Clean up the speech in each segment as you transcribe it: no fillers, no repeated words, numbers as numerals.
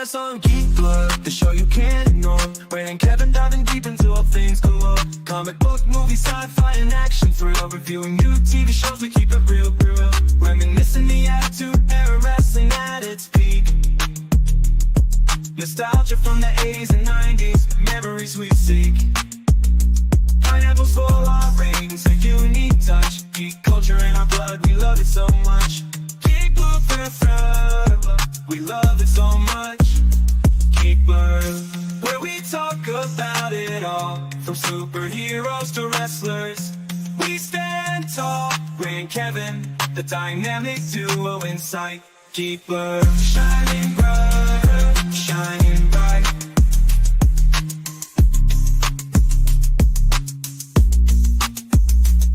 us on Geek Blur, the show you can't ignore. Ray and Kevin diving deep into all things galore. Comic book, movie, sci-fi, and action thrill. Reviewing new TV shows, we keep it real, real. Reminiscing the attitude era, wrestling at its peak. Nostalgia from the 80s and 90s, memories we seek. Pineapples for our rings, a unique touch. Geek culture in our blood, we love it so much. Geek Blur forever, we love it so much. Geek Blur, where we talk about it all, from superheroes to wrestlers. We stand tall, Ray and Kevin, the dynamic duo in sight. Geek Blur, shining bright, shining bright.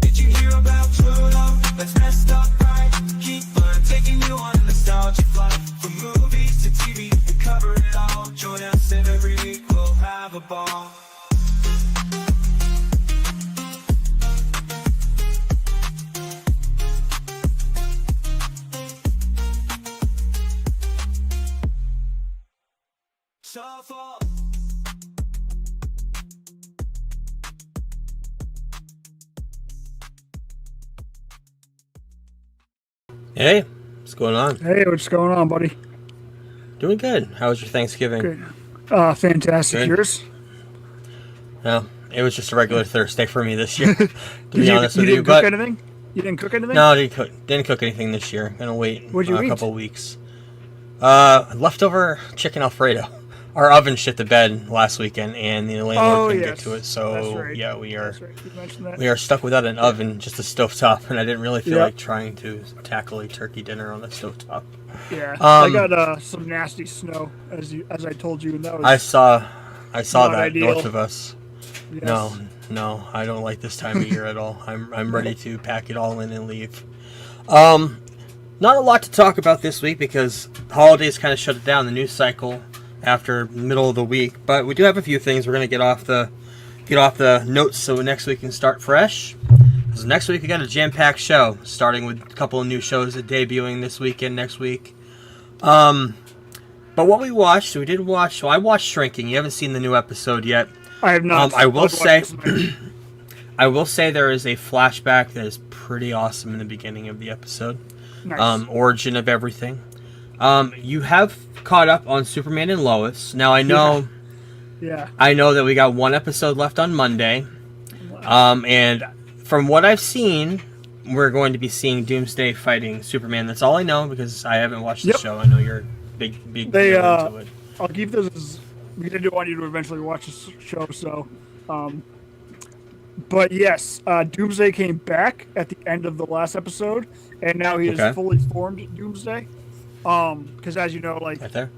Did you hear about Pluto? Let's mess up right. Geek Blur, taking you on a nostalgia flight. From movies to TV, we cover it all. Join us every week, we'll have a ball. Shuffle. Hey, what's going on? Hey, what's going on, buddy? Doing good. How was your Thanksgiving? Good. Fantastic. Good. Yours? No, it was just a regular Thursday for me this year, to be you, honest you with didn't you. cook But anything? You didn't cook anything? no, didn't cook anything this year. Gonna wait What'd you a eat? couple weeks. Leftover chicken Alfredo. Our oven shit the bed last weekend, and the landlord couldn't get to it. So That's right. yeah, we are That's right. You mentioned that. we are stuck without an oven, just a stovetop, and I didn't really feel Yep. like trying to tackle a turkey dinner on a stovetop. Yeah, I got some nasty snow, as I told you, and that was I saw not that ideal. north of us. Yes. No, I don't like this time of year at all. I'm ready to pack it all in and leave. Not a lot to talk about this week because holidays kind of shut down the news cycle after middle of the week. But we do have a few things we're gonna get off the notes so next week can start fresh. Because next week we got a jam-packed show, starting with a couple of new shows that debuting this weekend next week. But what we watched, we did watch. So I watched Shrinking. You haven't seen the new episode yet. I have not. I will I'll watch say, this tonight. I will say there is a flashback that is pretty awesome in the beginning of the episode. Nice. Origin of everything. You have caught up on Superman and Lois. Now I know, Yeah. I know that we got one episode left on Monday. And from what I've seen, we're going to be seeing Doomsday fighting Superman. That's all I know because I haven't watched the Yep. show. I know you're big They, into it. I'll keep this as we did want you to eventually watch this show, so. But yes, Doomsday came back at the end of the last episode, and now he Okay. is fully formed Doomsday. Because as you know, like Right there.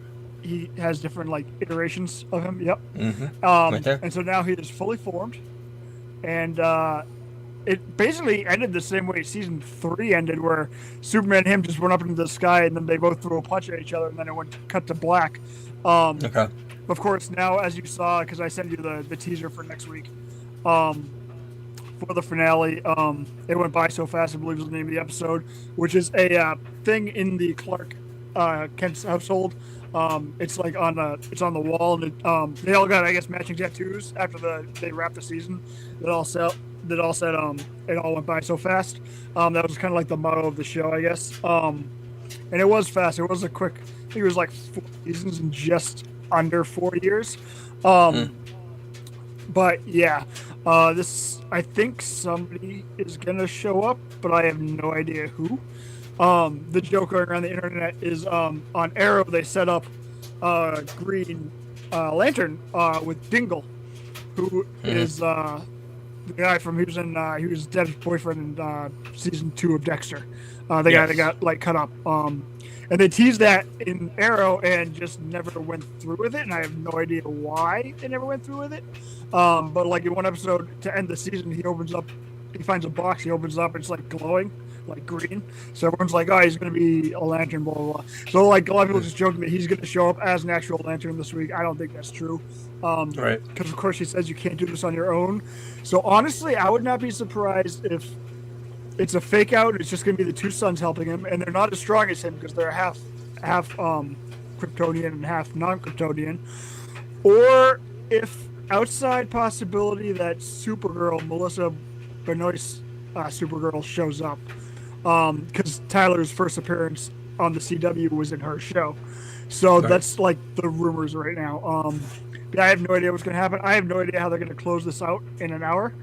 he has different like iterations of him. Yep. Mm-hmm. Right there. And so now he is fully formed, and it basically ended the same way season 3 ended, where Superman and him just went up into the sky, and then they both threw a punch at each other, and then it went cut to black. Okay. Of course, now as you saw, because I sent you the teaser for next week, for the finale, it went by so fast. I believe is the name of the episode, which is a thing in the Clark Kent's household. It's like on the wall, and they all got, I guess, matching tattoos after they wrapped the season. That all said it all went by so fast. That was kind of like the motto of the show, I guess. And it was fast. It was a quick. I think it was like 4 seasons in just under 4 years. But yeah, this, I think somebody is gonna show up, but I have no idea who. The joke going around the internet is on Arrow they set up Green Lantern with Dingle, who is the guy from he was Deb's boyfriend in season 2 of Dexter. The guy that got like cut up. And they teased that in Arrow and just never went through with it, and I have no idea why they never went through with it. But like in one episode to end the season, he finds a box, he opens it up, and it's like glowing, like green. So everyone's like, oh, he's going to be a lantern, blah, blah, blah. So like a lot of people just joking that he's going to show up as an actual lantern this week. I don't think that's true. Right. Because of course he says you can't do this on your own. So honestly, I would not be surprised if it's a fake out. It's just going to be the two sons helping him, and they're not as strong as him because they're half Kryptonian and half non-Kryptonian, or if outside possibility that Supergirl, Melissa Benoist Supergirl shows up, because Tyler's first appearance on the CW was in her show, so Right. that's like the rumors right now. I have no idea what's going to happen. I have no idea how they're going to close this out in an hour,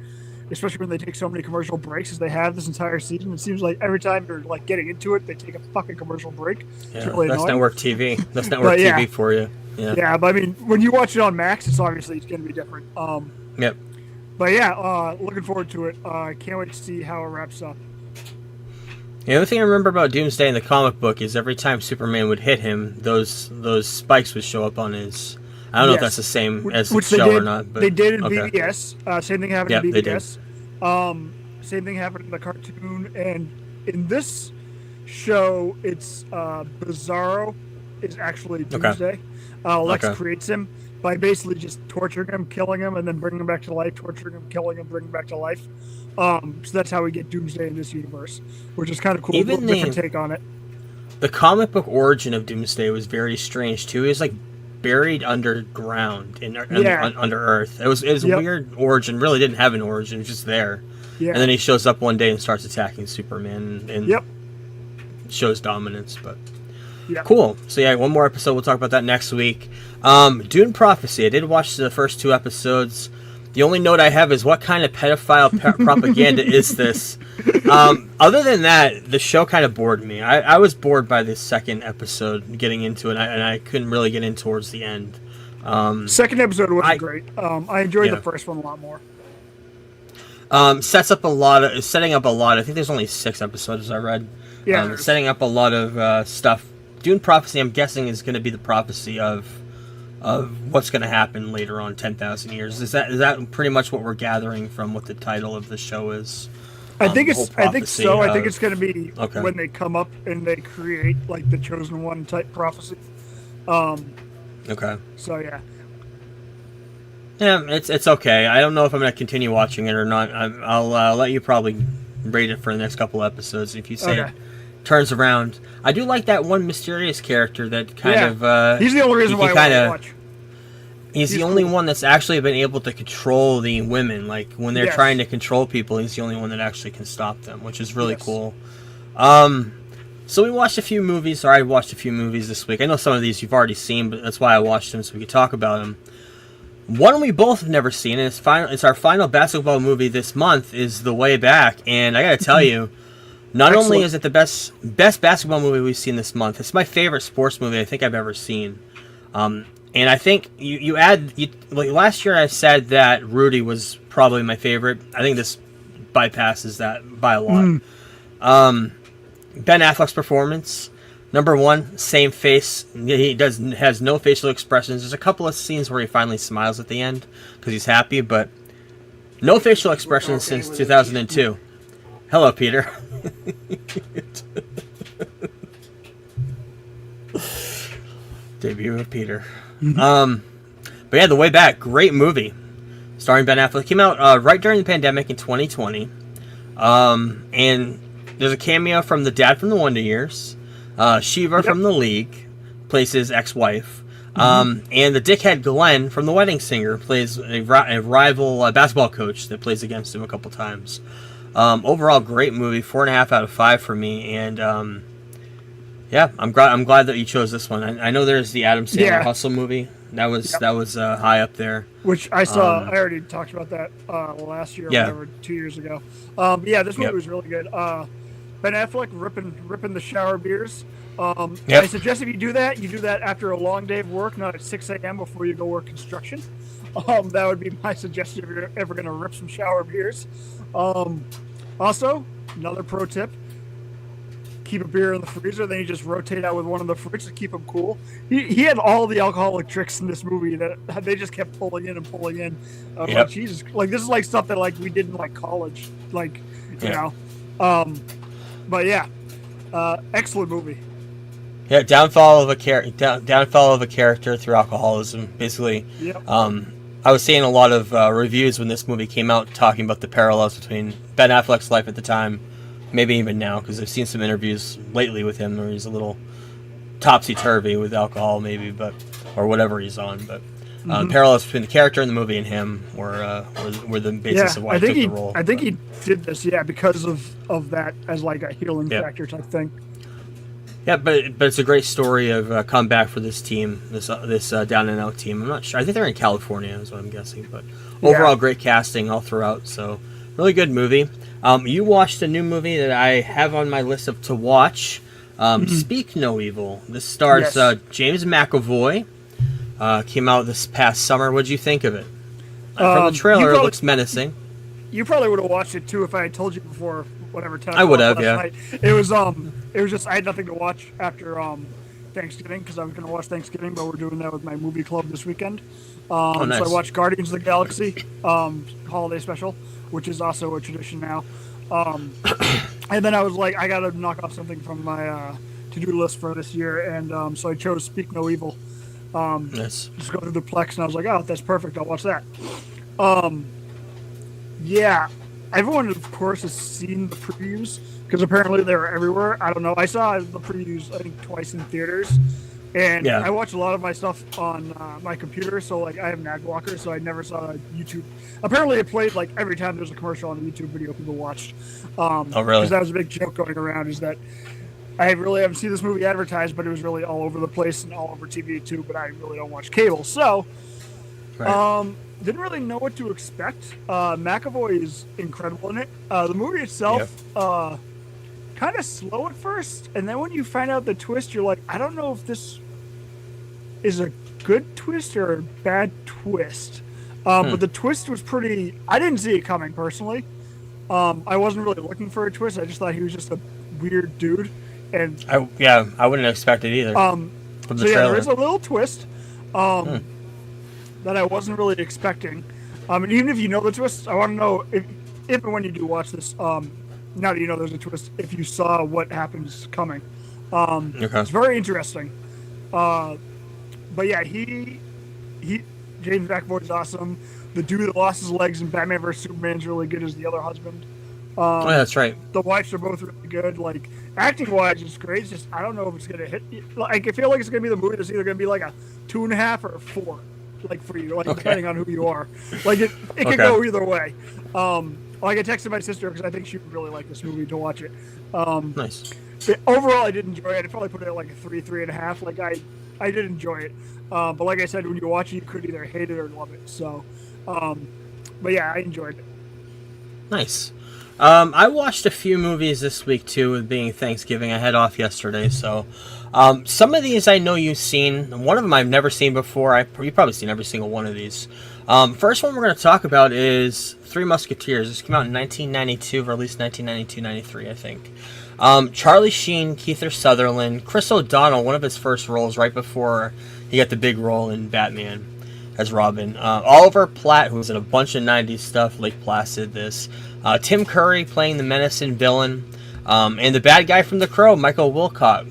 especially when they take so many commercial breaks as they have this entire season. It seems like every time you're like getting into it, they take a fucking commercial break. Yeah, really that's annoying. network TV. That's network But, yeah. TV for you. Yeah. Yeah, but I mean, when you watch it on Max, it's going to be different. Yep. But yeah, looking forward to it. I can't wait to see how it wraps up. The other thing I remember about Doomsday in the comic book is every time Superman would hit him, those spikes would show up on his. I don't know if that's the same as the Which they show did, or not. But they did in okay. BBS. Same thing happened Yep, in they did. BBS. Same thing happened in the cartoon. And in this show, it's Bizarro is actually Doomsday. Lex Okay. creates him by basically just torturing him, killing him, and then bringing him back to life, torturing him, killing him, bringing him back to life. So that's how we get Doomsday in this universe, which is kind of cool. Even Different take on it. The comic book origin of Doomsday was very strange too. He was like buried underground under Earth. It was a weird origin. Really didn't have an origin. It was just there. Yeah. And then he shows up one day and starts attacking Superman and shows dominance. But cool. So yeah, one more episode. We'll talk about that next week. Dune Prophecy. I did watch the first 2 episodes. The only note I have is what kind of pedophile propaganda is this? Other than that, the show kind of bored me. I was bored by this second episode getting into it, and I couldn't really get in towards the end. Second episode wasn't great. I enjoyed the first one a lot more. Setting up a lot. I think there's only 6 episodes, as I read. Yeah. Setting up a lot of stuff. Dune Prophecy, I'm guessing, is going to be the prophecy of what's going to happen later on 10,000 years. Is that pretty much what we're gathering from what the title of the show is? I think so. I of- think it's going to be Okay. when they come up and they create like the chosen one type prophecy. Okay. So yeah. Yeah, it's okay. I don't know if I'm going to continue watching it or not. I'll let you probably rate it for the next couple episodes if you say Okay. it turns around. I do like that one mysterious character that kind of... he's the only reason why I want to watch. He's the only one that's actually been able to control the women. Like, when they're trying to control people, he's the only one that actually can stop them, which is really cool. So we watched a few movies, or I watched a few movies this week. I know some of these you've already seen, but that's why I watched them, so we could talk about them. One we both have never seen, and it's our final basketball movie this month, is The Way Back. And I gotta tell you, not only is it the best basketball movie we've seen this month, it's my favorite sports movie I think I've ever seen. And I think like last year I said that Rudy was probably my favorite. I think this bypasses that by a lot. Ben Affleck's performance, number one, same face. He has no facial expressions. There's a couple of scenes where he finally smiles at the end because he's happy, but no facial expressions since 2002. Hello, Peter. Debut of Peter. But yeah, The Way Back, great movie, starring Ben Affleck. Came out right during the pandemic in 2020, and there's a cameo from the dad from the Wonder Years, Shiva from The League, plays his ex-wife, and the dickhead Glenn from The Wedding Singer plays a rival basketball coach that plays against him a couple times. Overall, great movie, 4.5 out of 5 for me, and yeah, I'm glad that you chose this one. I know there's the Adam Sandler Hustle movie. That was high up there. Which I saw. I already talked about that last year, or whatever, 2 years ago. Yeah, this movie was really good. Ben Affleck ripping the shower beers. I suggest if you do that after a long day of work, not at 6 a.m. before you go work construction. That would be my suggestion if you're ever going to rip some shower beers. Also, another pro tip. Keep a beer in the freezer, then you just rotate out with one of the fridge to keep them cool. He had all the alcoholic tricks in this movie that they just kept pulling in and pulling in. Like, Jesus, like this is like stuff that like we did in like college, like you know. But yeah, excellent movie. Yeah, downfall of a character through alcoholism, basically. Yep. I was seeing a lot of reviews when this movie came out talking about the parallels between Ben Affleck's life at the time, maybe even now, because I've seen some interviews lately with him where he's a little topsy-turvy with alcohol, maybe, or whatever he's on. But parallels between the character in the movie and him were the basis of why he took the role. I think he did this, because of that as like a healing factor type thing. Yeah, but it's a great story of comeback for this team, this down and out team. I'm not sure. I think they're in California, is what I'm guessing. But overall, great casting all throughout. So really good movie. You watched a new movie that I have on my list to watch. Speak No Evil. This stars James McAvoy. Came out this past summer. What did you think of it? From the trailer, it looks menacing. You probably would have watched it too if I had told you before. Whatever time I would have, night. It was just I had nothing to watch after Thanksgiving because I was going to watch Thanksgiving, but we're doing that with my movie club this weekend. Nice. So I watched Guardians of the Galaxy holiday special, which is also a tradition now. And then I was like, I got to knock off something from my to-do list for this year, and so I chose Speak No Evil. Yes. Just go through the Plex, and I was like, oh, that's perfect. I'll watch that. Everyone, of course, has seen the previews because apparently they're everywhere. I don't know. I saw the previews, I think, twice in theaters. And I watch a lot of my stuff on my computer, so like I have an ad blocker, so I never saw YouTube. Apparently, it played like every time there's a commercial on a YouTube video people watched. Oh, really? Because that was a big joke going around, is that I really haven't seen this movie advertised, but it was really all over the place and all over TV too. But I really don't watch cable, so didn't really know what to expect. McAvoy is incredible in it. The movie itself, kind of slow at first, and then when you find out the twist, you're like, I don't know if this is a good twist or a bad twist. But the twist was pretty. I didn't see it coming personally. I wasn't really looking for a twist. I just thought he was just a weird dude. And I wouldn't expect it either. From the trailer. There is a little twist that I wasn't really expecting. And even if you know the twist, I want to know if and when you do watch this. Now that you know there's a twist, if you saw what happens coming, it's very interesting. But yeah, he James McAvoy is awesome. The dude that lost his legs in Batman vs Superman is really good as the other husband. That's right. The wives are both really good. Like acting wise, it's great. It's just I don't know if it's gonna hit. Like I feel like it's gonna be the movie that's either gonna be like a 2.5 or a 4, like for you, like depending on who you are. Like it can go either way. Like I texted my sister because I think she would really like this movie to watch it. Nice. Overall, I did enjoy it. I'd probably put it at like a 3.5. Like I did enjoy it. But like I said, when you watch it, you could either hate it or love it. So, but yeah, I enjoyed it. Nice. I watched a few movies this week too, with being Thanksgiving. I had off yesterday, so some of these I know you've seen. One of them I've never seen before. You've probably seen every single one of these. First one we're going to talk about is Three Musketeers. This came out in 1992, or at least 1992-93, I think. Charlie Sheen, Kiefer Sutherland, Chris O'Donnell, one of his first roles right before he got the big role in Batman as Robin. Oliver Platt, who was in a bunch of 90s stuff, Lake Placid, this. Tim Curry playing the menacing villain. And the bad guy from The Crow, Michael Wincott,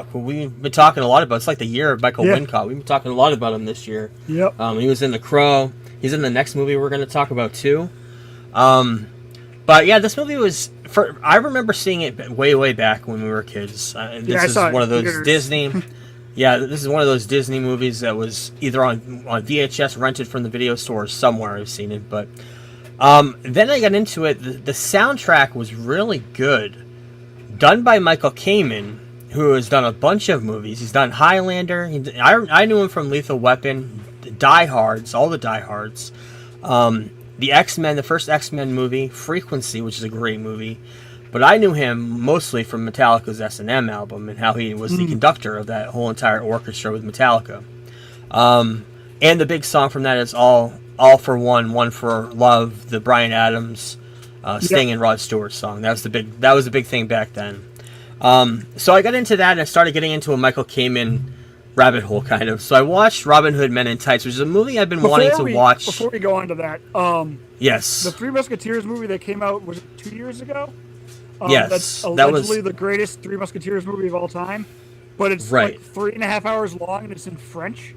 who we've been talking a lot about. It's like the year of Michael Wincott. We've been talking a lot about him this year. Yep. He was in The Crow. He's in the next movie we're going to talk about too. But yeah, this movie was. I remember seeing it way back when we were kids. This is one of those Disney. Yeah, this is one of those Disney movies that was either on VHS, rented from the video store, somewhere I've seen it. But then I got into it. The soundtrack was really good, done by Michael Kamen, who has done a bunch of movies. He's done Highlander. I knew him from Lethal Weapon, Die Hards, all the Die Hards. The X-Men, the first X-Men movie, Frequency, which is a great movie. But I knew him mostly from Metallica's S&M album and how he was the conductor of that whole entire orchestra with Metallica. And the big song from that is All for One, One for Love, the Bryan Adams, Sting and Rod Stewart song. That was a big thing back then. So I got into that and I started getting into a Michael Kamen rabbit hole, kind of. So I watched Robin Hood Men in Tights, which is a movie I've been wanting to watch. Before we go on to that, yes, the Three Musketeers movie that came out, was it 2 years ago? Yes, that's allegedly the greatest Three Musketeers movie of all time, but it's like 3.5 hours long and it's in French.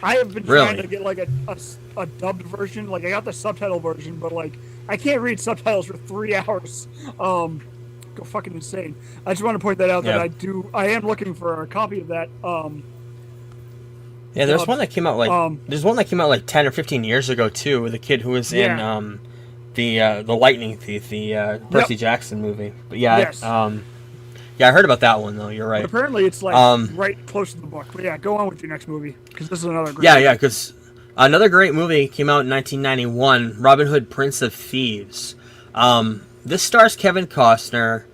I have been trying to get like a dubbed version. Like I got the subtitle version, but like I can't read subtitles for 3 hours. go fucking insane. I just want to point that out that I am looking for a copy of that. Yeah, there's one that came out like 10 or 15 years ago too, with a kid who was in the Lightning Thief, the Percy Jackson movie. But Yes. yeah, I heard about that one though. You're right. But apparently, it's like right close to the book. But yeah, go on with your next movie because this is another great. Yeah, because another great movie came out in 1991, Robin Hood, Prince of Thieves. This stars Kevin Costner,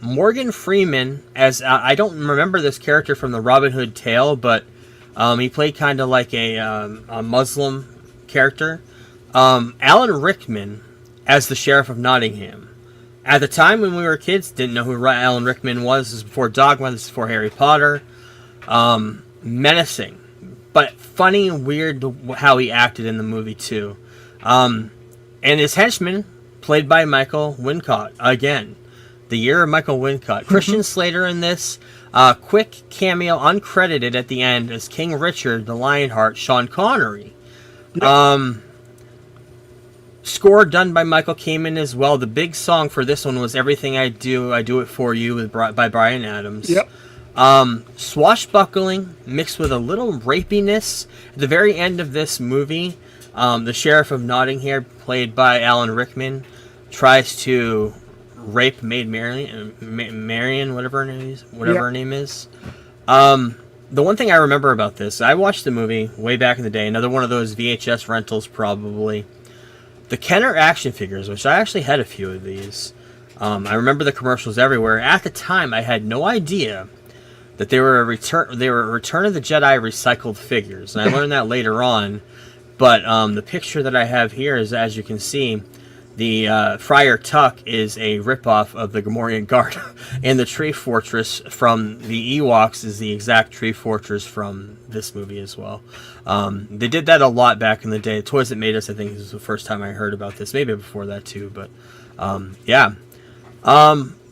Morgan Freeman as I don't remember this character from the Robin Hood tale, but he played kind of like a Muslim character. Alan Rickman as the Sheriff of Nottingham. At the time when we were kids, didn't know who Alan Rickman was. This was before Dogma, this was before Harry Potter. Menacing, but funny and weird how he acted in the movie too. And his henchman, played by Michael Wincott, again, the year of Michael Wincott. Christian Slater in this, quick cameo, uncredited at the end as King Richard, the Lionheart, Sean Connery. Yep. Score done by Michael Kamen as well. The big song for this one was "Everything I Do It For You" by Bryan Adams. Yep. Swashbuckling mixed with a little rapiness. At the very end of this movie, the Sheriff of Nottingham, played by Alan Rickman, tries to rape Maid Marian, whatever her name is. The one thing I remember about this, I watched the movie way back in the day. Another one of those VHS rentals, probably. The Kenner action figures, which I actually had a few of these. I remember the commercials everywhere. At the time, I had no idea that they were Return of the Jedi recycled figures, and I learned that later on. But the picture that I have here is, as you can see, the Friar Tuck is a ripoff of the Gamorrean Guard, and the Tree Fortress from the Ewoks is the exact Tree Fortress from this movie as well. They did that a lot back in the day. Toys That Made Us, I think, this was the first time I heard about this. Maybe before that too, but yeah.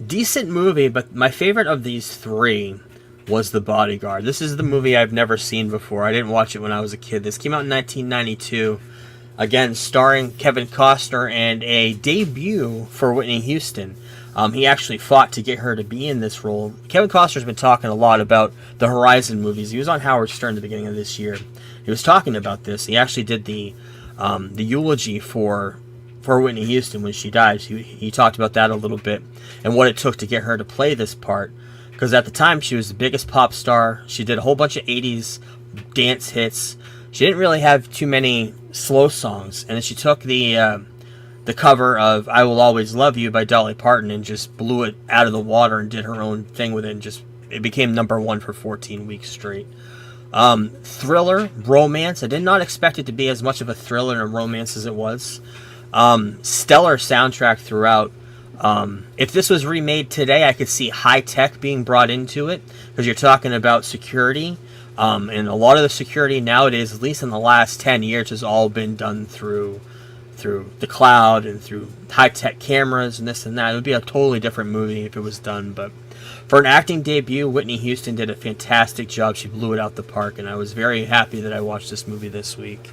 Decent movie, but my favorite of these three was The Bodyguard. This is the movie I've never seen before. I didn't watch it when I was a kid. This came out in 1992. Again, starring Kevin Costner, and a debut for Whitney Houston. He actually fought to get her to be in this role. Kevin Costner's been talking a lot about the Horizon movies. He was on Howard Stern at the beginning of this year. He was talking about this. He actually did the eulogy for Whitney Houston when she died. He talked about that a little bit and what it took to get her to play this part. Because at the time, she was the biggest pop star. She did a whole bunch of 80s dance hits. She didn't really have too many slow songs, and then she took the cover of "I Will Always Love You" by Dolly Parton and just blew it out of the water and did her own thing with it, and it became #1 for 14 weeks straight. Thriller, romance. I did not expect it to be as much of a thriller and romance as it was. Stellar soundtrack throughout. If this was remade today, I could see high tech being brought into it, because you're talking about security. And a lot of the security nowadays, at least in the last 10 years, has all been done through the cloud and through high-tech cameras and this and that. It would be a totally different movie if it was done. But for an acting debut, Whitney Houston did a fantastic job. She blew it out the park, and I was very happy that I watched this movie this week.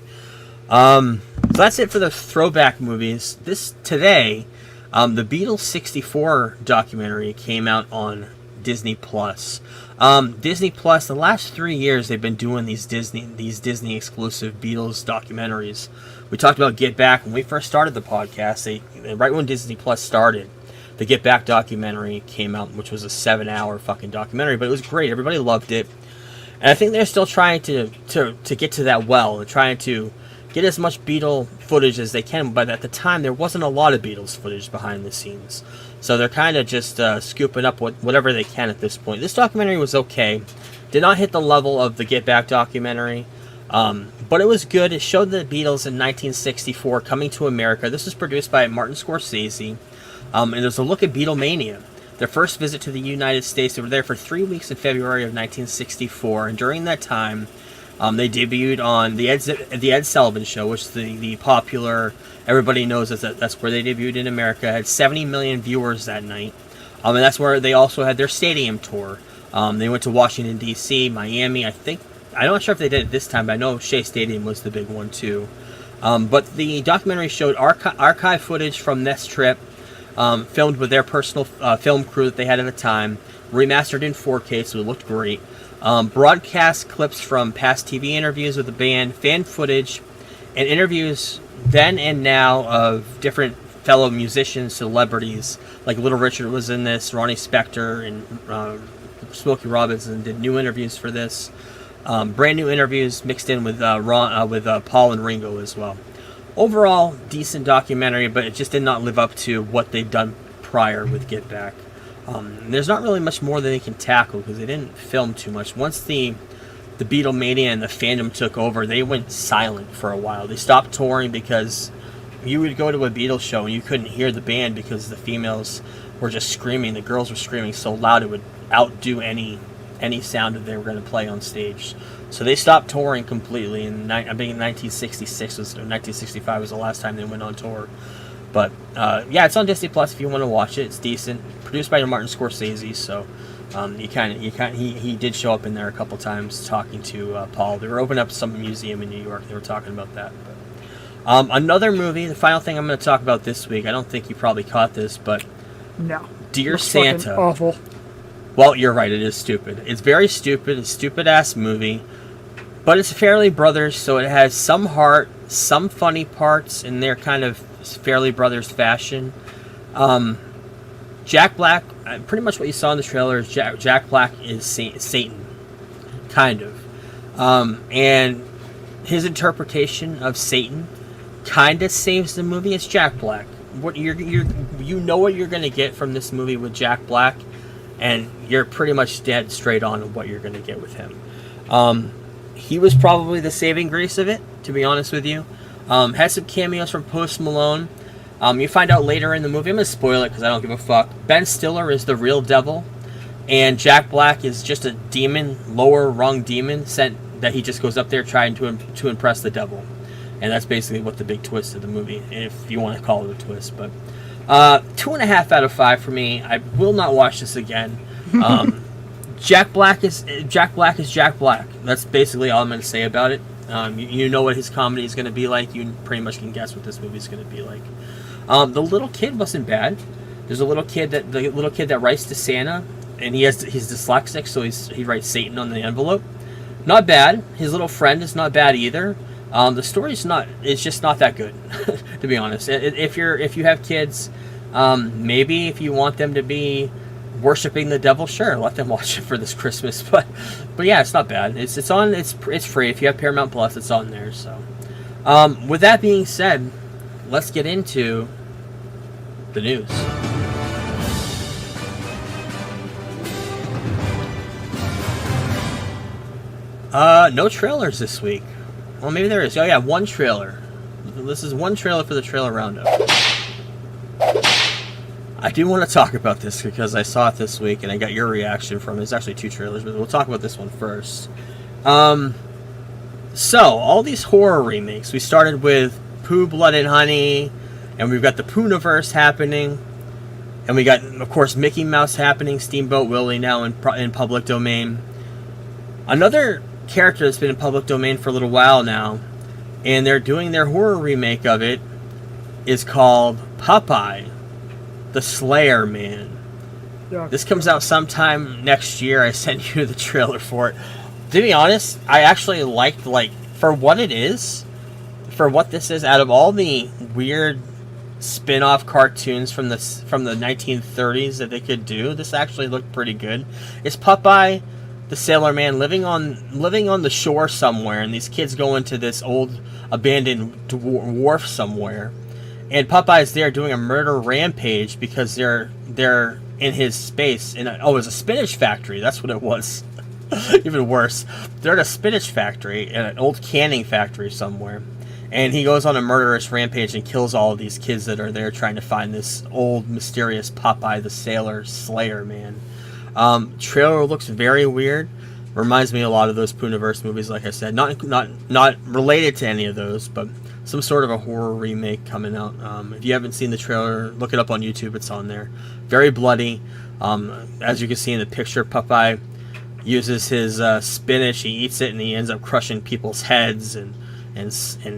So that's it for the throwback movies. Today, the Beatles 64 documentary came out on Disney Plus. Disney Plus, the last 3 years they've been doing these Disney exclusive Beatles documentaries. We talked about Get Back when we first started the podcast. Right when Disney Plus started, the Get Back documentary came out, which was a 7-hour fucking documentary, but it was great. Everybody loved it, and I think they're still trying to get to that well. They're trying to get as much Beatle footage as they can, but at the time there wasn't a lot of Beatles footage behind the scenes. So they're kind of just scooping up whatever they can at this point. This documentary was okay. Did not hit the level of the Get Back documentary, but it was good. It showed the Beatles in 1964 coming to America. This was produced by Martin Scorsese, and there's a look at Beatlemania. Their first visit to the United States. They were there for 3 weeks in February of 1964, and during that time, they debuted on the Ed Sullivan Show, which is the popular, everybody knows that's where they debuted in America. Had 70 million viewers that night, and that's where they also had their stadium tour. They went to Washington D.C., Miami. I'm not sure if they did it this time, but I know Shea Stadium was the big one too. But the documentary showed archive footage from this trip. filmed with their personal film crew that they had at the time, remastered in 4K, so it looked great. Broadcast clips from past TV interviews with the band, fan footage, and interviews then and now of different fellow musicians, celebrities, like Little Richard was in this, Ronnie Spector and Smokey Robinson did new interviews for this. Brand new interviews mixed in with Paul and Ringo as well. Overall, decent documentary, but it just did not live up to what they've done prior with Get Back. There's not really much more that they can tackle because they didn't film too much. Once the Beatlemania and the fandom took over, they went silent for a while. They stopped touring because you would go to a Beatles show and you couldn't hear the band because the females were just screaming. The girls were screaming so loud it would outdo any sound that they were going to play on stage. So they stopped touring completely. And I think 1966 or 1965 was the last time they went on tour. But yeah, it's on Disney Plus if you want to watch it. It's decent. Produced by Martin Scorsese, so he did show up in there a couple times talking to Paul. They were opening up some museum in New York. They were talking about that. But, another movie. The final thing I'm going to talk about this week. I don't think you probably caught this, but No. Dear Looks Santa. fucking awful. Well, you're right. It is stupid. It's very stupid. It's a stupid-ass movie. But it's Fairly Brothers, so it has some heart, some funny parts in their kind of Fairly Brothers fashion. Jack Black, pretty much what you saw in the trailer is Jack Black is Satan. Kind of. And his interpretation of Satan kind of saves the movie. It's Jack Black. What you know what you're going to get from this movie with Jack Black, and you're pretty much dead straight on what you're going to get with him. He was probably the saving grace of it, to be honest with you. Has some cameos from Post Malone. You find out later in the movie, I'm going to spoil it because I don't give a fuck. Ben Stiller is the real devil, and Jack Black is just a demon, lower rung demon, sent that he just goes up there trying to impress the devil. And that's basically what the big twist of the movie, if you want to call it a twist. But 2.5 out of 5 for me. I will not watch this again. Jack Black is Jack Black. That's basically all I'm going to say about it. You know what his comedy is going to be like. You pretty much can guess what this movie is going to be like. The little kid wasn't bad. There's the little kid that writes to Santa, and he's dyslexic, so he writes Satan on the envelope. Not bad. His little friend is not bad either. The story's it's just not that good, to be honest. If you have kids, maybe if you want them to be worshiping the devil, sure, let them watch it for this Christmas. But yeah, it's not bad. It's free. If you have Paramount Plus, it's on there. So, with that being said, let's get into the news. No trailers this week. Well, maybe there is. Oh, yeah, one trailer. This is one trailer for the trailer roundup. I do want to talk about this because I saw it this week and I got your reaction from it. There's actually 2 trailers, but we'll talk about this one first. So, all these horror remakes. We started with Pooh, Blood and Honey, and we've got the Pooniverse happening. And we got, of course, Mickey Mouse happening, Steamboat Willie now in public domain. Another character that's been in public domain for a little while now, and they're doing their horror remake of it, is called Popeye, the Slayer Man. Yeah. This comes out sometime next year. I sent you the trailer for it. To be honest, I actually liked, for what it is, for what this is, out of all the weird spin-off cartoons from the 1930s that they could do, this actually looked pretty good. It's Popeye, the Sailor Man, living on the shore somewhere, and these kids go into this old abandoned wharf somewhere, and Popeye's there doing a murder rampage because they're in his space. And it was a spinach factory. That's what it was. Even worse, they're at a spinach factory, in an old canning factory somewhere, and he goes on a murderous rampage and kills all of these kids that are there trying to find this old mysterious Popeye the Sailor Slayer Man. Trailer looks very weird. Reminds me a lot of those Pooniverse movies, like I said. Not related to any of those, but some sort of a horror remake coming out. If you haven't seen the trailer, look it up on YouTube. It's on there. Very bloody. As you can see in the picture, Popeye uses his spinach. He eats it, and he ends up crushing people's heads and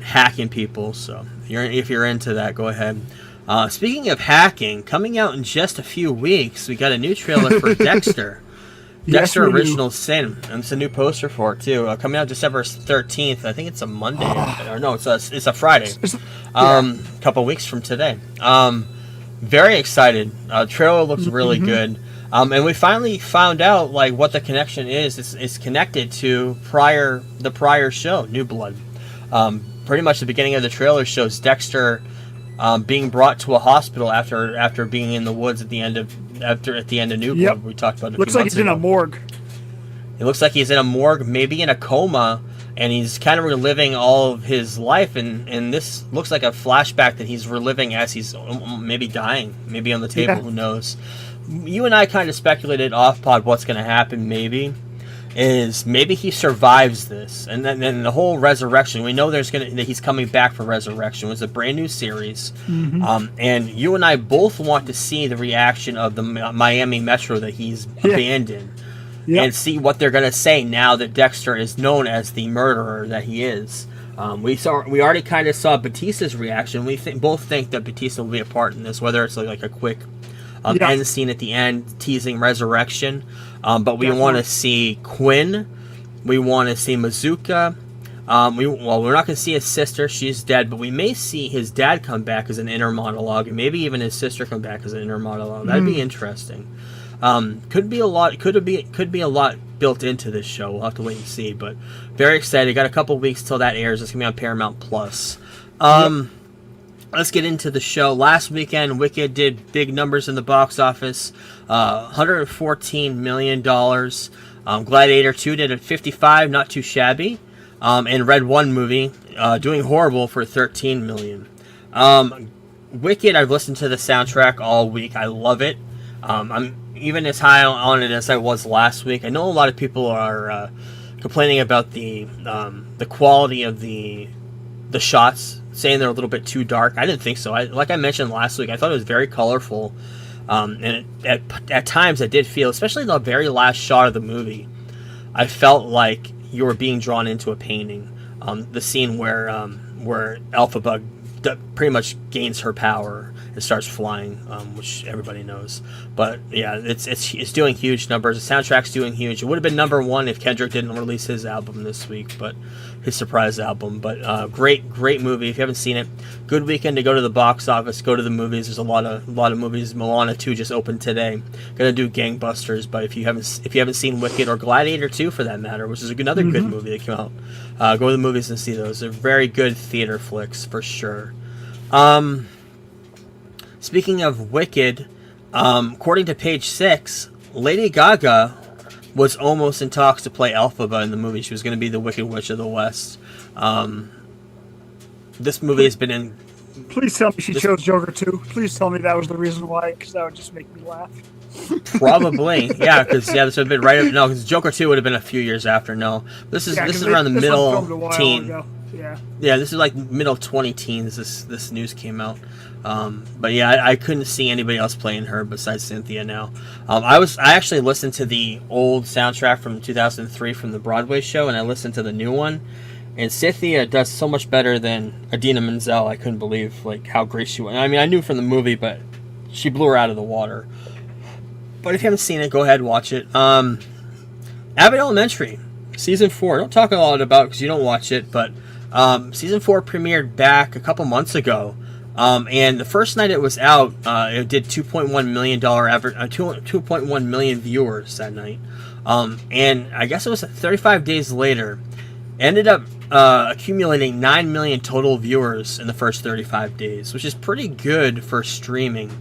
hacking people. So if you're into that, go ahead. Speaking of hacking, coming out in just a few weeks, we got a new trailer for Dexter. Dexter Original Sin, and it's a new poster for it too. Coming out December 13th. I think it's a Monday, or no, it's a Friday. Couple weeks from today. Very excited. Trailer looks really good. And we finally found out like what the connection is. It's connected to the prior show, New Blood. Pretty much the beginning of the trailer shows Dexter being brought to a hospital after being in the woods at the end of New Blood. We talked about it. Looks like he's in a morgue. It looks like he's in a morgue, maybe in a coma, and he's kind of reliving all of his life. And this looks like a flashback that he's reliving as he's maybe dying, maybe on the table. Who knows? You and I kind of speculated off pod what's going to happen. Maybe he survives this, and then the whole resurrection. We know that he's coming back for Resurrection. It's a brand new series, and you and I both want to see the reaction of the Miami Metro that he's abandoned, and see what they're going to say now that Dexter is known as the murderer that he is. We already kind of saw Batista's reaction. We both think that Batista will be a part in this, whether it's like a quick end scene at the end teasing Resurrection. But we want to see Quinn. We want to see Mazuka. We're not going to see his sister. She's dead. But we may see his dad come back as an inner monologue, and maybe even his sister come back as an inner monologue. That'd be interesting. Could be a lot. Could be a lot built into this show. We'll have to wait and see. But very excited. Got a couple weeks till that airs. It's gonna be on Paramount Plus. Let's get into the show. Last weekend, Wicked did big numbers in the box office, $114 million. Gladiator 2 did at 55, not too shabby. And Red 1 movie, doing horrible for $13 million. Wicked, I've listened to the soundtrack all week. I love it. I'm even as high on it as I was last week. I know a lot of people are complaining about the quality of the shots, saying they're a little bit too dark. I didn't think so. Like I mentioned last week, I thought it was very colorful, and at times I did feel, especially the very last shot of the movie, I felt like you were being drawn into a painting. The scene where Alphabug pretty much gains her power and starts flying, which everybody knows. But yeah, it's doing huge numbers. The soundtrack's doing huge. It would have been number one if Kendrick didn't release his album this week, but his surprise album. But great movie. If you haven't seen it, good weekend to go to the box office, go to the movies. There's a lot of movies. Moana 2 just opened today. Gonna do gangbusters. But if you haven't seen Wicked or Gladiator 2 for that matter, which is another good movie that came out, go to the movies and see those. They're very good theater flicks for sure. Speaking of Wicked, according to page 6, Lady Gaga was almost in talks to play Elphaba in the movie. She was going to be the Wicked Witch of the West. This movie has been in... Please tell me she chose Joker 2. Please tell me that was the reason why, because that would just make me laugh. Probably, yeah, because this would have been right... No, because Joker 2 would have been a few years after, no. This is around the middle teen. Yeah, this is like middle 20 teens, this news came out. But yeah, I couldn't see anybody else playing her besides Cynthia now. I actually listened to the old soundtrack from 2003 from the Broadway show, and I listened to the new one. And Cynthia does so much better than Idina Menzel. I couldn't believe like how great she was. I mean, I knew from the movie, but she blew her out of the water. But if you haven't seen it, go ahead and watch it. Abbott Elementary, season 4. Don't talk a lot about it because you don't watch it, but season 4 premiered back a couple months ago. And the first night it was out, it did $2.1 million 2.1 million viewers that night. And I guess it was 35 days later, ended up accumulating 9 million total viewers in the first 35 days, which is pretty good for streaming,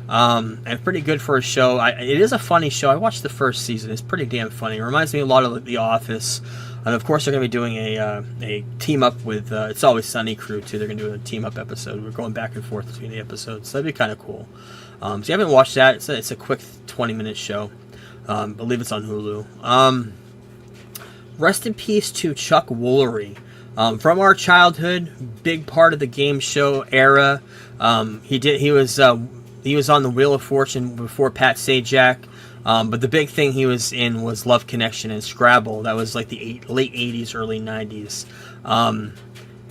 and pretty good for a show. It is a funny show. I watched the first season. It's pretty damn funny. It reminds me a lot of The Office. And of course, they're going to be doing a team up with It's Always Sunny crew too. They're going to do a team up episode. We're going back and forth between the episodes, so that'd be kind of cool. So if you haven't watched that, it's a quick 20-minute show. I believe it's on Hulu. Rest in peace to Chuck Woolery. From our childhood, big part of the game show era. He was on the Wheel of Fortune before Pat Sajak. But the big thing he was in was Love Connection and Scrabble. That was like the late 80s, early 90s.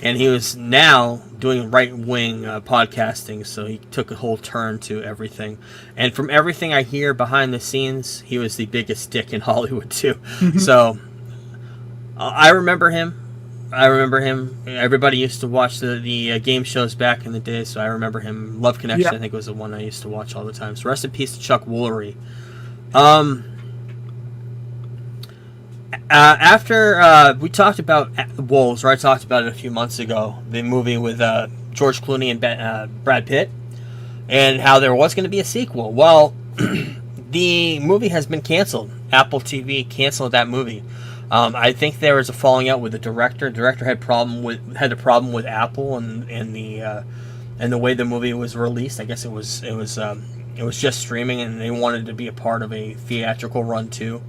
And he was now doing right-wing podcasting, so he took a whole turn to everything. And from everything I hear behind the scenes, he was the biggest dick in Hollywood, too. So, I remember him. Everybody used to watch the game shows back in the day, so I remember him. Love Connection, I think, was the one I used to watch all the time. So rest in peace to Chuck Woolery. After we talked about Wolves, or I talked about it a few months ago, the movie with George Clooney and Brad Pitt, and how there was going to be a sequel. Well, the movie has been canceled. Apple TV canceled that movie. I think there was a falling out with the director. The director had a problem with Apple and the way the movie was released. I guess it was just streaming, and they wanted to be a part of a theatrical run too.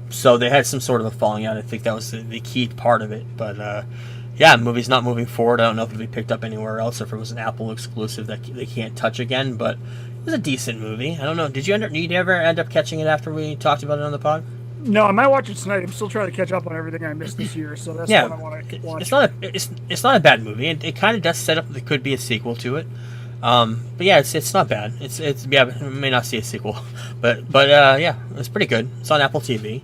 So they had some sort of a falling out. I think that was the key part of it. But the movie's not moving forward. I don't know if it'll be picked up anywhere else, or if it was an Apple exclusive that they can't touch again. But it was a decent movie. I don't know. Did you ever end up catching it after we talked about it on the pod? No, I might watch it tonight. I'm still trying to catch up on everything I missed this year, so that's what I want to watch. It's not a bad movie. It kind of does set up there could be a sequel to it. But yeah, it's not bad. We may not see a sequel, but it's pretty good. It's on Apple TV.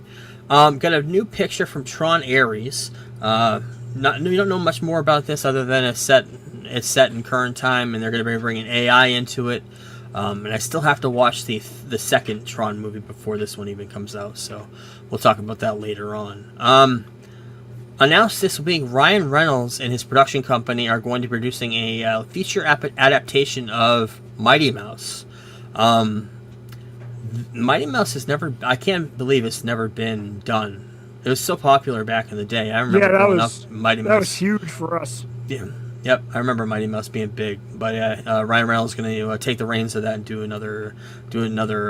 Got a new picture from Tron Ares. We don't know much more about this other than it's set in current time, and they're going to be bringing AI into it. And I still have to watch the second Tron movie before this one even comes out, so we'll talk about that later on. Announced this week, Ryan Reynolds and his production company are going to be producing a feature adaptation of Mighty Mouse. Mighty Mouse I can't believe it's never been done. It was so popular back in the day. I remember growing up, Mighty Mouse. That was huge for us. Yeah. Yep, I remember Mighty Mouse being big, but Ryan Reynolds is going to take the reins of that and do another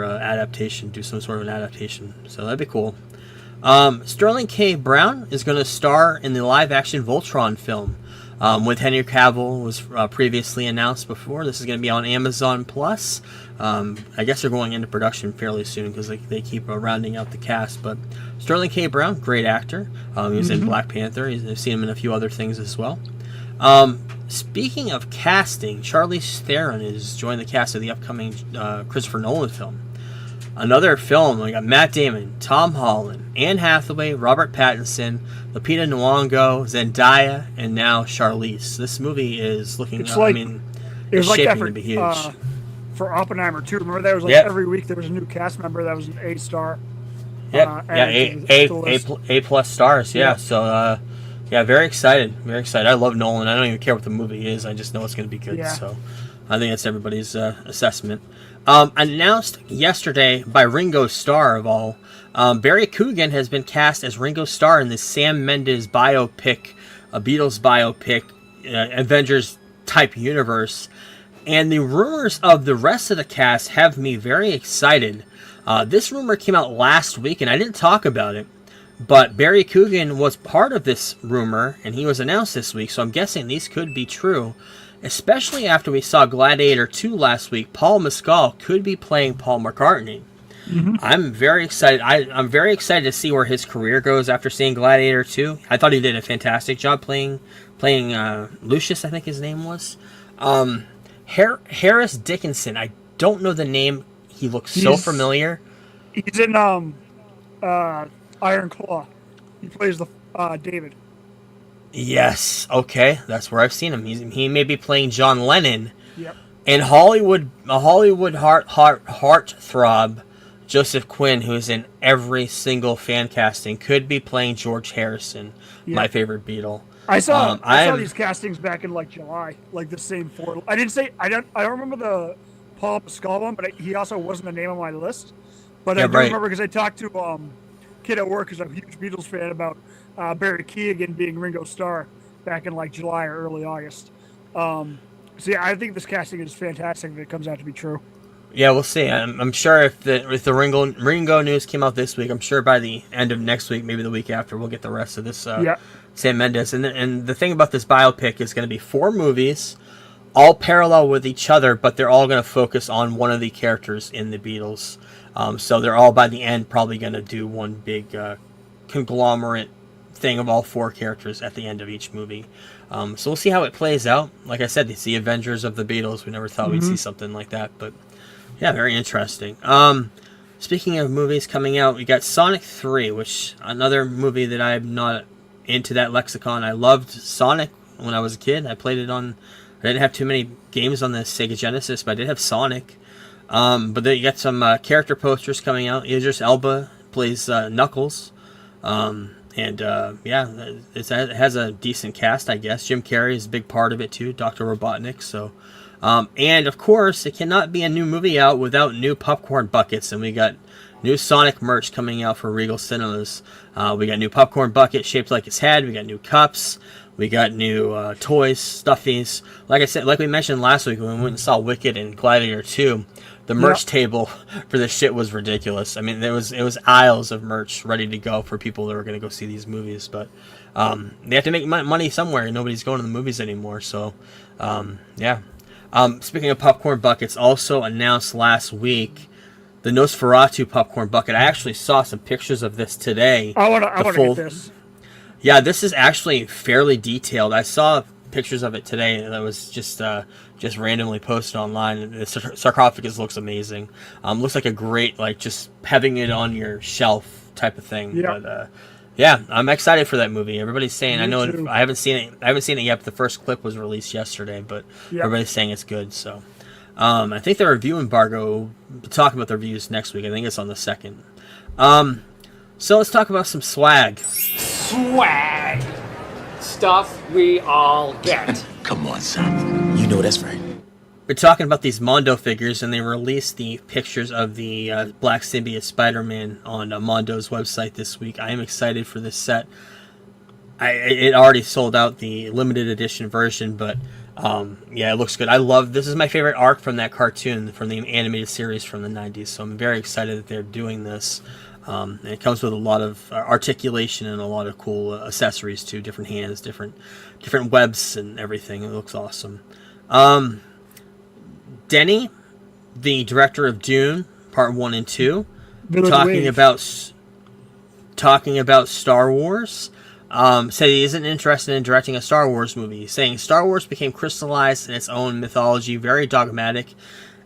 adaptation, do some sort of an adaptation. So that'd be cool. Sterling K. Brown is going to star in the live-action Voltron film with Henry Cavill. Was previously announced before. This is going to be on Amazon Plus. I guess they're going into production fairly soon because they keep rounding out the cast. But Sterling K. Brown, great actor. He was in Black Panther. I've seen him in a few other things as well. Speaking of casting, Charlize Theron is joining the cast of the upcoming Christopher Nolan film. Another film, we got Matt Damon, Tom Holland, Anne Hathaway, Robert Pattinson, Lupita Nyong'o, Zendaya, and now Charlize. This movie is looking, it's shaping to be huge. For Oppenheimer too. Remember that was every week there was a new cast member that was an A-star. A plus stars. Yeah. So very excited. Very excited. I love Nolan. I don't even care what the movie is. I just know it's going to be good. Yeah. So I think that's everybody's assessment. Announced yesterday by Ringo Starr of all, Barry Coogan has been cast as Ringo Starr in the Sam Mendes biopic, a Beatles biopic, Avengers type universe. And the rumors of the rest of the cast have me very excited. This rumor came out last week, and I didn't talk about it. But Barry Coogan was part of this rumor, and he was announced this week, so I'm guessing these could be true. Especially after we saw Gladiator 2 last week, Paul Mescal could be playing Paul McCartney. Mm-hmm. I'm very excited. I'm very excited to see where his career goes after seeing Gladiator 2. I thought he did a fantastic job playing Lucius, I think his name was. Harris Dickinson, I don't know the name. He looks so familiar. He's in Iron Claw. He plays the David. Yes. Okay, that's where I've seen him. He may be playing John Lennon. Yep. And a Hollywood heartthrob, Joseph Quinn, who's in every single fan casting, could be playing George Harrison, my favorite Beatle. I saw these castings back in July, the same four. I don't remember the Paul Mescal one, but he also wasn't the name on my list. But I do remember because I talked to kid at work who's a huge Beatles fan about Barry Keoghan being Ringo Starr back in July or early August. I think this casting is fantastic if it comes out to be true. Yeah, we'll see. I'm sure if the Ringo news came out this week, I'm sure by the end of next week, maybe the week after, we'll get the rest of this Sam Mendes. And the thing about this biopic is going to be 4 movies, all parallel with each other, but they're all going to focus on one of the characters in the Beatles. So they're all, by the end, probably going to do one big conglomerate thing of all 4 characters at the end of each movie. So we'll see how it plays out. Like I said, it's the Avengers of the Beatles. We never thought we'd see something like that, but yeah, very interesting. Speaking of movies coming out, we got Sonic 3, which another movie that I'm not into that lexicon. I loved Sonic when I was a kid. I played it on. I didn't have too many games on the Sega Genesis, but I did have Sonic. But then you got some character posters coming out. Idris Elba plays Knuckles. Yeah, it has a decent cast, I guess. Jim Carrey is a big part of it too, Dr. Robotnik. So, and of course, it cannot be a new movie out without new popcorn buckets. And we got new Sonic merch coming out for Regal Cinemas. We got new popcorn bucket shaped like his head. We got new cups. We got new toys, stuffies. Like I said, like we mentioned last week when we went and saw Wicked and Gladiator 2, the merch table for this shit was ridiculous. I mean, it was aisles of merch ready to go for people that were going to go see these movies. But they have to make money somewhere, and nobody's going to the movies anymore. So, yeah. Speaking of popcorn buckets, also announced last week the Nosferatu popcorn bucket. I actually saw some pictures of this today. I want to get this. Yeah, this is actually fairly detailed. I saw pictures of it today that was just randomly posted online. The sarcophagus looks amazing. Looks like a great, like, just having it on your shelf type of thing. Yeah. But yeah, I'm excited for that movie. Everybody's saying, Me I know too. I haven't seen it yet, but the first clip was released yesterday, but everybody's saying it's good. So I think the review embargo, we'll be talking about the reviews next week. I think it's on the 2nd. So let's talk about some swag. Swag! Stuff we all get. Come on, son. You know that's right. We're talking about these Mondo figures, and they released the pictures of the Black Symbiote Spider-Man on Mondo's website this week. I am excited for this set. It already sold out the limited edition version, but yeah, it looks good. This is my favorite arc from that cartoon, from the animated series from the 90s, so I'm very excited that they're doing this. And it comes with a lot of articulation and a lot of cool accessories too, different hands, different webs and everything. It looks awesome. Denny, the director of Dune, Part 1 and 2, talking about Star Wars, said he isn't interested in directing a Star Wars movie, saying Star Wars became crystallized in its own mythology, very dogmatic.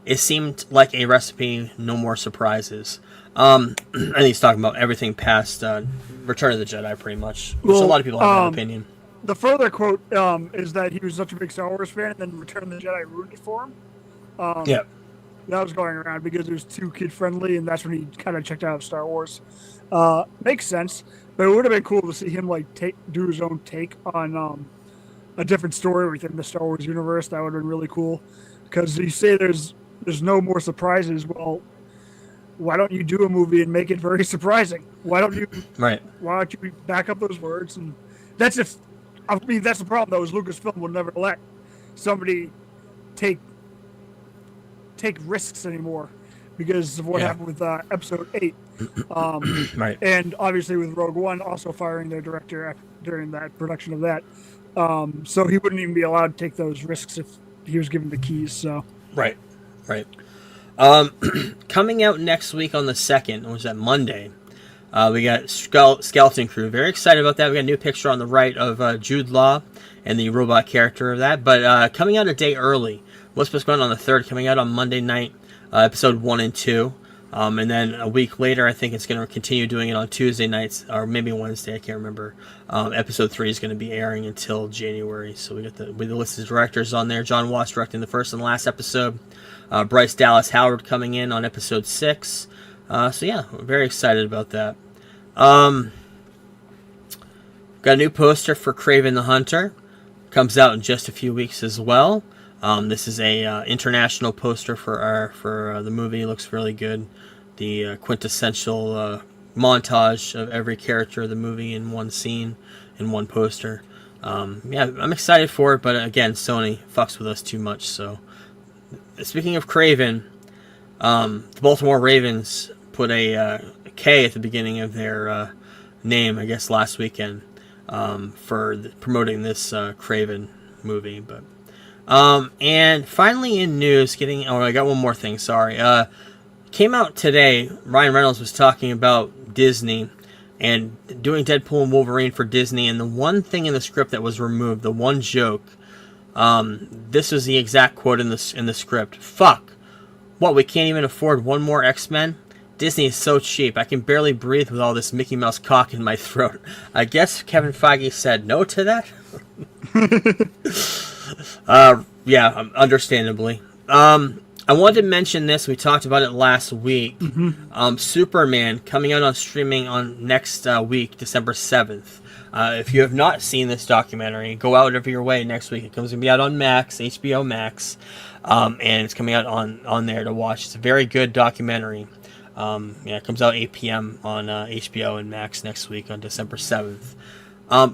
It seemed like a recipe, no more surprises. And he's talking about everything past Return of the Jedi, pretty much. Which a lot of people have an opinion. The further quote is that he was such a big Star Wars fan, and then Return of the Jedi ruined it for him. Yeah. That was going around because it was too kid-friendly, and that's when he kind of checked out of Star Wars. Makes sense, but it would have been cool to see him do his own take on a different story within the Star Wars universe. That would have been really cool. Because you say there's no more surprises. Well, why don't you do a movie and make it very surprising? Why don't you? Right. Why don't you back up those words? And that's the problem though. Is Lucasfilm will never let somebody take risks anymore because of what happened with Episode 8. Right. And obviously with Rogue One also firing their director during that production of that. So he wouldn't even be allowed to take those risks if he was given the keys. So. Right. Coming out next week on the 2nd, was that Monday? We got Skeleton Crew. Very excited about that. We got a new picture on the right of Jude Law and the robot character of that. But coming out a day early. What's going on the 3rd? Coming out on Monday night, episode 1 and 2. And then a week later, I think it's going to continue doing it on Tuesday nights, or maybe Wednesday, I can't remember. Episode 3 is going to be airing until January. So we got the list of directors on there. John Watts directing the first and last episode. Bryce Dallas Howard coming in on episode 6. So yeah, we're very excited about that. Got a new poster for Kraven the Hunter. Comes out in just a few weeks as well. This is a international poster for the movie. It looks really good. The quintessential montage of every character of the movie in one scene, in one poster. Yeah, I'm excited for it, but again, Sony fucks with us too much. So, speaking of Kraven, the Baltimore Ravens put a K at the beginning of their name, I guess, last weekend for promoting this Kraven movie, but. And finally in news, I got one more thing, sorry. Came out today, Ryan Reynolds was talking about Disney and doing Deadpool and Wolverine for Disney. And the one thing in the script that was removed, the one joke, this was the exact quote in the script. "Fuck. What, we can't even afford one more X-Men? Disney is so cheap. I can barely breathe with all this Mickey Mouse cock in my throat." I guess Kevin Feige said no to that. Yeah, understandably. I wanted to mention this. We talked about it last week. Superman coming out on streaming on next week, December 7th. If you have not seen this documentary, go out of your way next week. It comes to be out on Max, HBO Max, and it's coming out on there to watch. It's a very good documentary. It comes out 8 p.m. on HBO and Max next week on December 7th.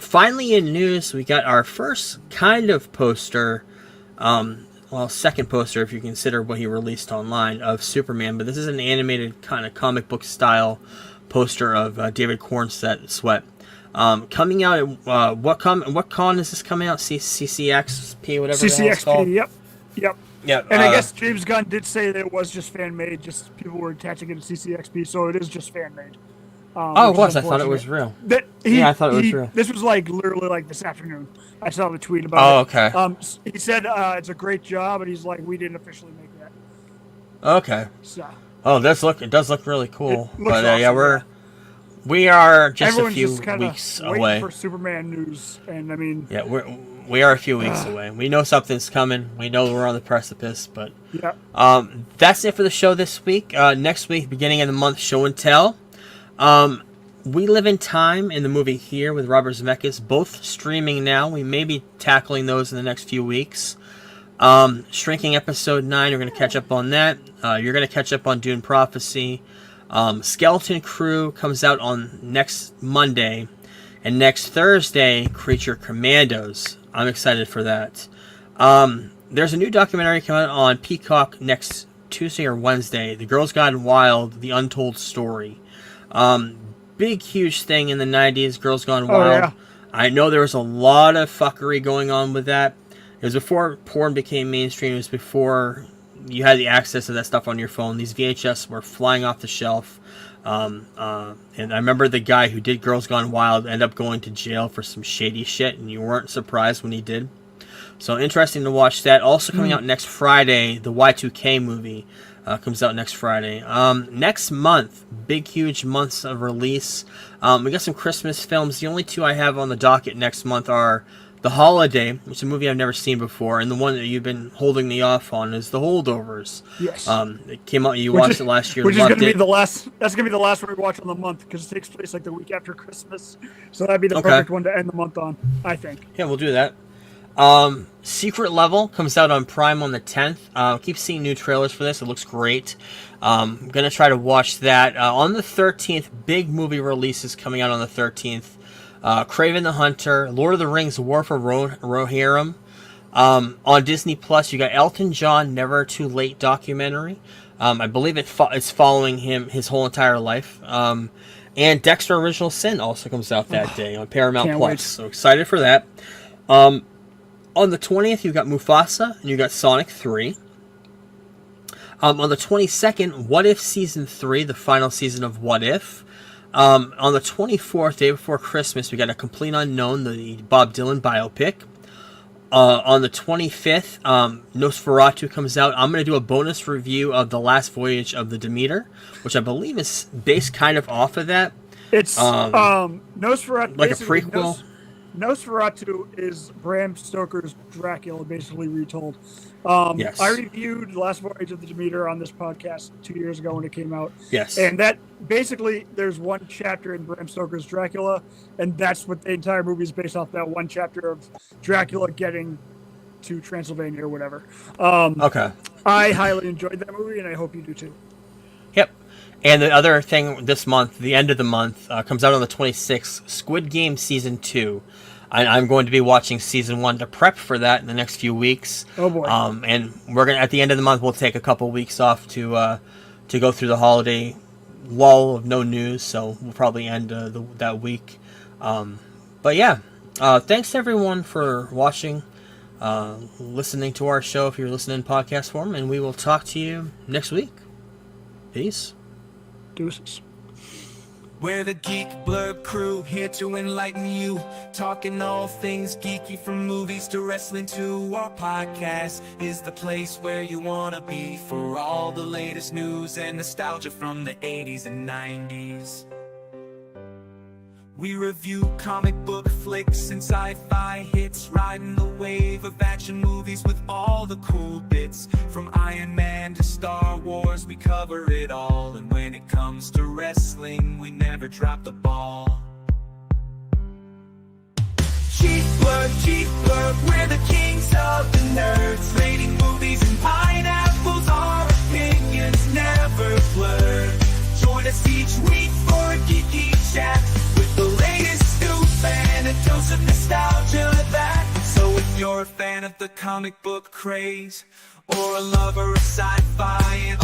Finally, in news, we got our first kind of poster. Second poster if you consider what he released online of Superman, but this is an animated kind of comic book style poster of David Cornsweet. Coming out at what con is this coming out? CCXP, whatever the hell it's called. Yep. Yep. And I guess James Gunn did say that it was just fan made, just people were attaching it to CCXP, so it is just fan made. It was. I thought it was real. I thought it was real. This was literally this afternoon. I saw the tweet about it. Oh, okay. He said it's a great job, and he's like, we didn't officially make that. Okay. So. Oh, it does look really cool. But awesome, we are just Everyone's a few just weeks waiting away for Superman news, and I mean. Yeah, we are a few weeks away. We know something's coming. We know we're on the precipice, but yeah. That's it for the show this week. Next week, beginning of the month, Show and Tell. We Live in Time in the movie Here with Robert Zemeckis, both streaming now. We may be tackling those in the next few weeks. Shrinking episode 9, we're going to catch up on that. You're going to catch up on Dune Prophecy. Skeleton Crew comes out on next Monday. And next Thursday, Creature Commandos. I'm excited for that. There's a new documentary coming out on Peacock next Tuesday or Wednesday. The Girls Gone Wild, The Untold Story. Big, huge thing in the 90s, Girls Gone Wild. Yeah. I know there was a lot of fuckery going on with that. It was before porn became mainstream. It was before you had the access to that stuff on your phone. These VHS were flying off the shelf. And I remember the guy who did Girls Gone Wild ended up going to jail for some shady shit, and you weren't surprised when he did. So interesting to watch that. Also coming out next Friday, the Y2K movie. Comes out next Friday. Next month, big, huge months of release. We got some Christmas films. The only two I have on the docket next month are The Holiday, which is a movie I've never seen before, and the one that you've been holding me off on is The Holdovers. Yes. It came out. You watched it last year. Which is going to be the last. That's going to be the last one we watch on the month because it takes place the week after Christmas. So that'd be the perfect one to end the month on, I think. Yeah, we'll do that. Secret Level comes out on Prime on the 10th. Keep seeing new trailers for this. It looks great. I'm going to try to watch that. On the 13th, big movie releases coming out on the 13th. Kraven the Hunter, Lord of the Rings, War for Rohirrim. On Disney Plus, you got Elton John, Never Too Late documentary. I believe it's following his whole entire life. And Dexter Original Sin also comes out that day on Paramount Plus. Wait. So excited for that. On the 20th, you got Mufasa, and you got Sonic 3. On the 22nd, What If Season 3, the final season of What If. On the 24th, day before Christmas, we got A Complete Unknown, the Bob Dylan biopic. On the 25th, Nosferatu comes out. I'm going to do a bonus review of The Last Voyage of the Demeter, which I believe is based kind of off of that. It's Nosferatu. Like a prequel. Nosferatu is Bram Stoker's Dracula, basically retold. Yes. I reviewed The Last Voyage of the Demeter on this podcast 2 years ago when it came out. Yes. And that basically, there's one chapter in Bram Stoker's Dracula, and that's what the entire movie is based off, that one chapter of Dracula getting to Transylvania or whatever. Okay. I highly enjoyed that movie, and I hope you do too. Yep. And the other thing this month, the end of the month, comes out on the 26th, Squid Game Season 2. I'm going to be watching Season 1 to prep for that in the next few weeks. Oh, boy. And we're going to, at the end of the month, we'll take a couple weeks off to go through the holiday lull of no news, so we'll probably end that week. But yeah, thanks everyone for watching, listening to our show if you're listening in podcast form, and we will talk to you next week. Peace. Deuces. We're the Geek Blurb crew, here to enlighten you. Talking all things geeky, from movies to wrestling to our podcast is the place where you wanna be for all the latest news and nostalgia from the 80s and 90s. We review comic book flicks and sci-fi hits, riding the wave of action movies with all the cool bits. From Iron Man to Star Wars, we cover it all. And when it comes to wrestling, we never drop the ball. Cheap Blurb, we're the kings of the nerds, rating movies and pineapples, our opinions never blur. Join us each week for a geeky chat with the latest news and a dose of nostalgia that. So if you're a fan of the comic book craze, or a lover of sci-fi and